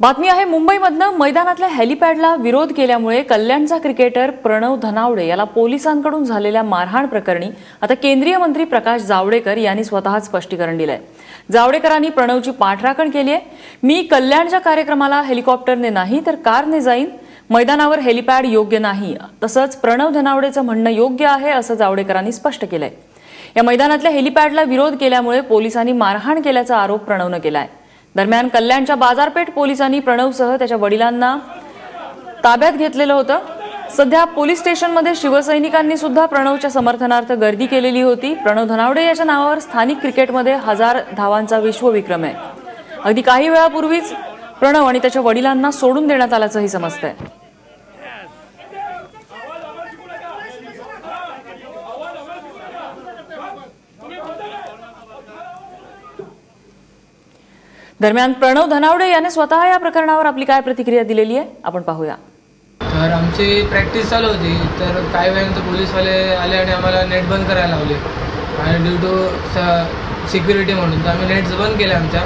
बातमी आहे मुंबईमधनं मैदानातल्या हेलिपॅडला विरोध केल्यामुळे कल्याणचा क्रिकेटर प्रणव धनावडे याला पोलिसांकडून झालेल्या मारहाण प्रकरणी आता केंद्रीय मंत्री प्रकाश जावडेकर यांनी स्वतःच स्पष्टीकरण दिलंय। जावडेकरांनी प्रणवची पाठराखण केली आहे। मी कल्याणच्या कार्यक्रमाला हेलिकॉप्टरने नाही तर कारने जाईन, मैदानावर हेलिपॅड योग्य नाही, तसंच प्रणव धनावडेचं म्हणणं योग्य आहे असं जावडेकरांनी स्पष्ट केलंय। या मैदानातल्या हेलिपॅडला विरोध केल्यामुळे पोलिसांनी मारहाण केल्याचा आरोप प्रणवनं केलाय। दरम्यान कल्याणच्या बाजारपेठ पोलिसांनी प्रणवसह त्याच्या वडिलांना ताब्यात घेतलेलं होतं। सध्या पोलीस स्टेशनमध्ये शिवसैनिकांनी सुद्धा प्रणवच्या समर्थनार्थ गर्दी केलेली होती। प्रणव धनावडे याच्या नावावर स्थानिक क्रिकेटमध्ये 1000 धावांचा विश्वविक्रम आहे। अगदी काही वेळापूर्वीच प्रणव आणि त्याच्या वडिलांना सोडून देण्यात आल्याचंही समजतंय। दरम्यान प्रणव धनावडे याने स्वतः या प्रकरणावर आपली काय प्रतिक्रिया दिलेली आहे आपण पाहूया। तर आमची प्रॅक्टिस चालू होती, तर काही वेळानंतर पोलीसवाले आले आणि आम्हाला नेट बंद करायला लावले आणि ड्यू टू सिक्युरिटी म्हणून तर आम्ही नेट्स बंद केले आमच्या,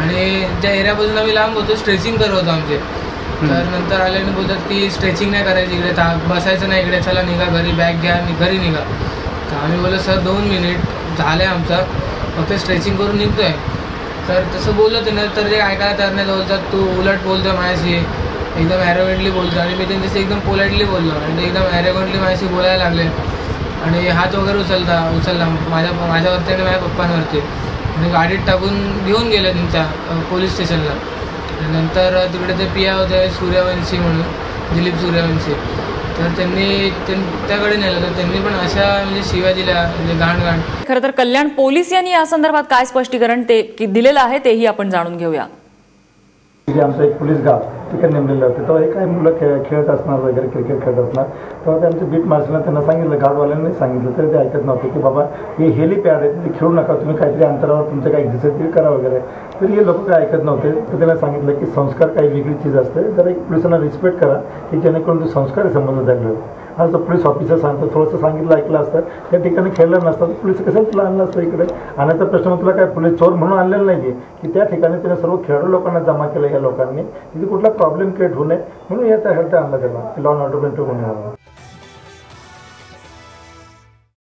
आणि ज्या एरियापासून आम्ही लांब होतो स्ट्रेचिंग करत होतो आमचे। तर नंतर आल्याने बोलतात की स्ट्रेचिंग नाही करायची, इकडे बसायचं नाही, इकडे चला निघा घरी, बॅग घ्या घरी निघा। तर आम्ही बोललो सर 2 मिनिट झाले आमचा, फक्त स्ट्रेचिंग करून निघतोय। तर तसं बोललं त्यांना, तर ते ऐकायला तयार नाही, बोलतात तू उलट बोलतोय माझ्याशी, एकदम ॲरोगंटली बोलतो। आणि मी त्यांच्याशी एकदम पोलाइटली बोललो आणि ते एकदम ॲरोगंटली माझ्याशी बोलायला लागले आणि हात वगैरे उचलला माझ्यावरती आणि माझ्या पप्पांवरती, आणि गाडीत टाकून घेऊन गेले त्यांच्या पोलीस स्टेशनला। नंतर तिकडे ते पिया होते सूर्यवंशी म्हणून, दिलीप सूर्यवंशी, तर त्यांनी त्याकडे नेलं, तर त्यांनी पण अशा म्हणजे शिव्या दिल्या, म्हणजे घाण। खरं तर कल्याण पोलीस यांनी या संदर्भात काय स्पष्टीकरण दिलेलं आहे तेही आपण जाणून घेऊया। आमचं एक पोलीस गाव तिकडे नेमलेलं होतं, तेव्हा काही मुलं खेळत असणार वगैरे, क्रिकेट खेळत असणार, तेव्हा ते आमचे बीट मार्शलला त्यांना सांगितलं, गार्डवाल्यांनी सांगितलं, तरी ते ऐकत नव्हते की बाबा हे हेलिपॅड आहे, तिथे खेळू नका, तुम्ही काहीतरी अंतरावर तुमचं काही एक्झरसाईज तरी करा वगैरे। तरी हे लोक काय ऐकत नव्हते। तर त्याला सांगितलं की संस्कार काही वेगळी चीज असते, जर एक पोलिसांना रिस्पेक्ट करा की जेणेकरून ते संस्कारी संबंध झाले होते। आज तर पोलीस ऑफिसर सांगतो, थोडंसं सांगितलं ऐकलं असतं, त्या ठिकाणी खेळलं नसतं, पोलीस कशाला तुला आणलं असतं इकडे आणायचा प्रश्न मग तुला काय पोलीस चोर म्हणून आणलेलं नाही की त्या ठिकाणी त्याने सर्व खेळाडू लोकांना जमा केलं या लोकांनी, तिथे कुठला प्रॉब्लेम क्रिएट होऊ नये म्हणून या त्या आणला त्याला लॉ अँड ऑर्डर मेंटेन होण्यावर।